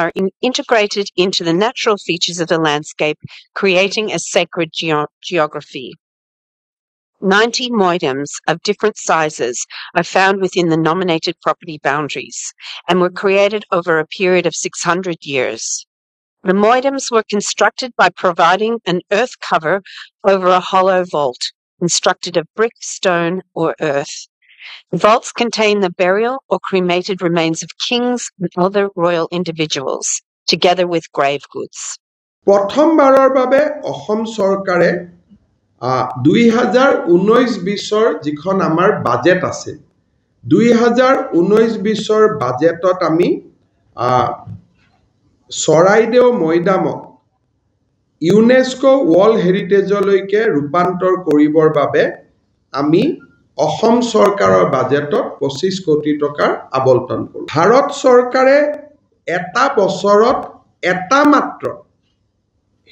are integrated into the natural features of the landscape, creating a sacred geography. 90 moidams of different sizes are found within the nominated property boundaries and were created over a period of 600 years. The moidams were constructed by providing an earth cover over a hollow vault, constructed of brick, stone, or earth. The vaults contain the burial or cremated remains of kings and other royal individuals, together with grave goods. প্ৰথমবাৰৰ বাবে অসম চৰকাৰে 2019-20 যিখন আমাৰ budget আছে 2019-20 বাজেটত আমি Charaideo মৈদামক UNESCO world হেৰিটেজলৈকে ৰূপান্তৰ কৰিবৰ বাবে আমি অসম চৰকাৰৰ বাজেটত 25 কোটি টকাৰ আবণ্টন কৰোঁ ভাৰত চৰকাৰে এটা বছৰত এটা মাত্ৰ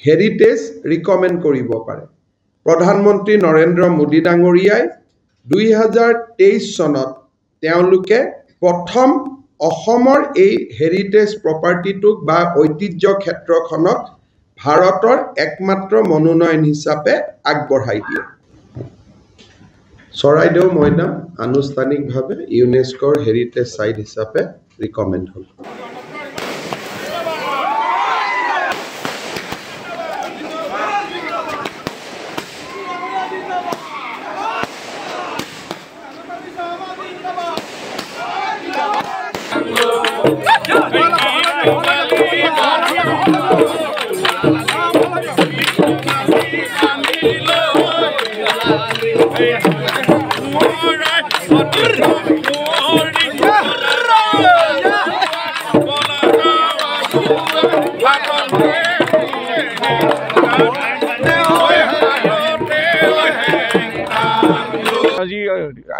হেৰিটেজ ৰিকমেণ্ড কৰিব পাৰে প্ৰধানমন্ত্ৰী নৰেন্দ্ৰ মোদী ডাঙৰীয়াই 2023 চনত তেওঁলোকে প্ৰথম অসমৰ এই হেৰিটেজ প্ৰপাৰ্টিটোক বা ঐতিহ্য ক্ষেত্ৰখনক ভাৰতৰ একমাত্ৰ মনোনয়ন হিচাপে আগবঢ়াই দিয়ে চৰাইদেউ মৈদাম আনুষ্ঠানিকভাৱে ইউনেস্কোৰ হেৰিটেজ সাইট হিচাপে ৰিকমেণ্ড হ'ল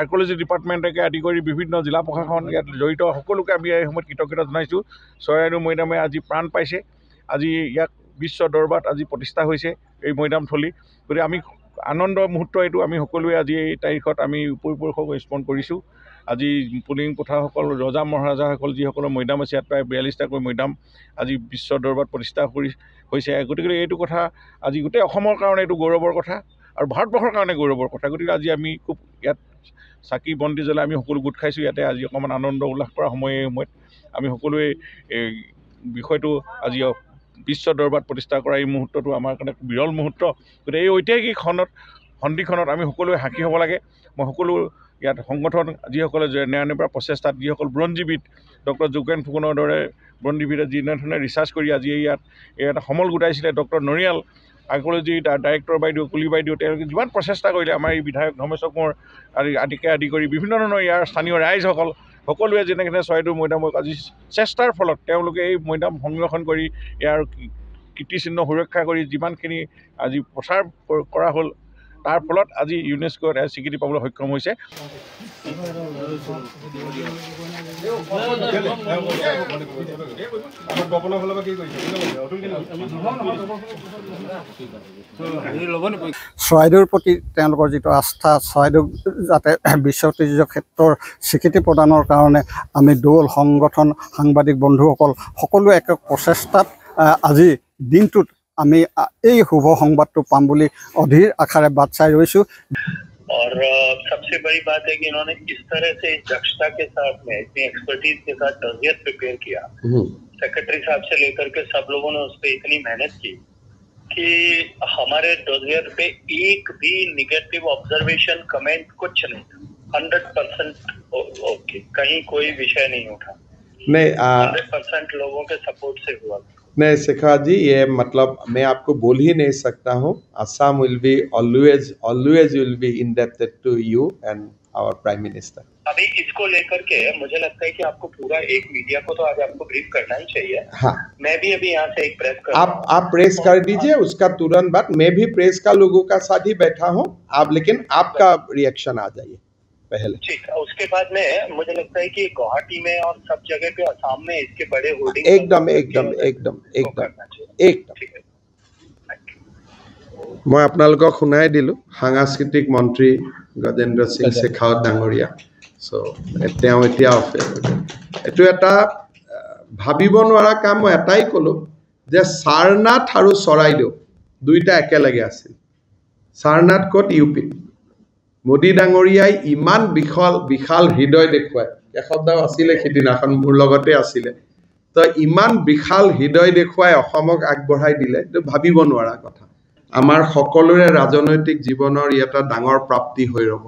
আৰ্কিঅলজি ডিপাৰ্টমেণ্টকে আদি কৰি বিভিন্ন জিলা প্ৰশাসন ইয়াত জড়িত সকলোকে আমি এই সময়ত কৃতজ্ঞতা জনাইছোঁ চৰাইদেউ মৈদামে আজি প্ৰাণ পাইছে আজি ইয়াক বিশ্ব দৰবাৰত আজি প্ৰতিষ্ঠা হৈছে এই মৈদামথলী গতিকে আমি আনন্দ মুহূৰ্ত এইটো আমি সকলোৱে আজি এই তাৰিখত আমি উপৰিপুৰুষক স্মৰণ কৰিছোঁ আজি পুলিং কোঠাসকল ৰজা মহাৰাজাসকল যিসকলৰ মৈদাম আছে ইয়াত প্ৰায় 42টাকৈ মৈদাম আজি বিশ্ব দৰবাৰত প্ৰতিষ্ঠা হৈছে গতিকে এইটো কথা আজি গোটেই অসমৰ কাৰণে এইটো গৌৰৱৰ কথা আৰু ভাৰতবৰ্ষৰ কাৰণে গৌৰৱৰ কথা গতিকে আজি আমি খুব ইয়াত চাকি বন্তি জ্বলাই আমি সকলো গোট খাইছোঁ ইয়াতে আজি অকণমান আনন্দ উল্লাস কৰা সময়ত আমি সকলোৱে এই বিষয়টো আজি বিশ্ব দৰবাৰত প্ৰতিষ্ঠা কৰা এই মুহূৰ্তটো আমাৰ কাৰণে বিৰল মুহূৰ্ত গতিকে এই ঐতিহাসিক সন্ধিখনত আমি সকলোৱে সাক্ষী হ'ব লাগে মই সকলো ইয়াত সংগঠন যিসকলে ন্যায়ানয়ৰ প্ৰচেষ্টাত যিসকল বুৰঞ্জীবিদ ডক্টৰ যোগেন ফুকনৰ দৰে বুৰঞ্জীবিদে যিধৰণে ৰিচাৰ্চ কৰি আজি ইয়াত এটা সমল গোটাইছিলে ডক্টৰ নৰিয়াল আৰ্কিঅলজি ডাইৰেক্টৰ বাইদেউ কুলি বাইদেউ তেওঁলোকে যিমান প্ৰচেষ্টা কৰিলে আমাৰ এই বিধায়ক ধৰ্মেশ্বৰ কোঁৱৰ আদি কৰি বিভিন্ন ধৰণৰ ইয়াৰ স্থানীয় ৰাইজসকল সকলোৱে যেনেকৈ চৰাইদেউ মৈদামক আজি চেষ্টাৰ ফলত তেওঁলোকে এই মৈদাম সংৰক্ষণ কৰি ইয়াৰ কীৰ্তিচিহ্ন সুৰক্ষা কৰি যিমানখিনি আজি প্ৰচাৰ কৰা হ'ল তাৰ ফলত আজি ইউনেস্কোত স্বীকৃতি পাবলৈ সক্ষম হৈছে চৰাইদেউৰ প্ৰতি তেওঁলোকৰ যিটো আস্থা চৰাইদেউ যাতে বিশ্ব ঐতিহ্য ক্ষেত্ৰৰ স্বীকৃতি প্ৰদানৰ কাৰণে আমি দৌল সংগঠন সাংবাদিক বন্ধুসকল সকলোৱে এক প্ৰচেষ্টাত আজি দিনটোত আমি এই শুভ সংবাদটো পাম বুলি অধীৰ আশাৰে বাট চাই ৰৈছোঁ और सबसे बड़ी बात है कि इन्होंने इस तरह से दक्षता के साथ में इतनी एक्सपर्टीज के साथ डोजियर प्रिपेयर किया सेक्रेटरी साहब से लेकर के सब लोगों ने उस पर इतनी मेहनत की कि हमारे डोजियर पे एक भी निगेटिव ऑब्जर्वेशन कमेंट कुछ नहीं था 100% ओके कहीं कोई विषय नहीं उठा नहीं 100% लोगों के सपोर्ट से हुआ नहीं शेखर जी ये मतलब मैं आपको बोल ही नहीं सकता हूँ Assam will be always will be indebted to you and our Prime Minister. अभी इसको लेकर के मुझे लगता है कि आपको पूरा एक मीडिया को तो आज आपको ब्रीफ करना ही चाहिए हाँ मैं भी अभी यहाँ से एक प्रेस कर आप प्रेस कर दीजिए उसका तुरंत बाद मैं भी प्रेस का लोगों का साथ ही बैठा हूँ आप लेकिन आपका रिएक्शन आ जाइए पहले ठीक है उसके बाद में मुझे लगता है कि गुवाहाटी में और सब जगह पे असम में इसके बड़े होर्डिंग एकदम मैं आपनालोকক শুনাই দিলো সাংস্কৃতিক মন্ত্ৰী গজেন্দ্ৰ সিং শেখাৱত ডাঙৰীয়া সো তেওঁ এতিয়া এটো এটা ভাবিব নোৱাৰা কাম মই এটাই ক'লো যে সাৰনাথ আৰু চৰাইদেউ দুইটা একেলগে আছিল সাৰনাথ ক'ত ইউপিত মোদী ডাঙৰীয়াই ইমান বিশাল হৃদয় দেখুৱায় এসপ্তাহ আছিলে সিদিনাখন মোৰ লগতে আছিলে তো ইমান বিশাল হৃদয় দেখুৱাই অসমক আগবঢ়াই দিলে তো ভাবিব নোৱাৰা কথা আমাৰ সকলোৰে ৰাজনৈতিক জীৱনৰ এটা ডাঙৰ প্ৰাপ্তি হৈ ৰব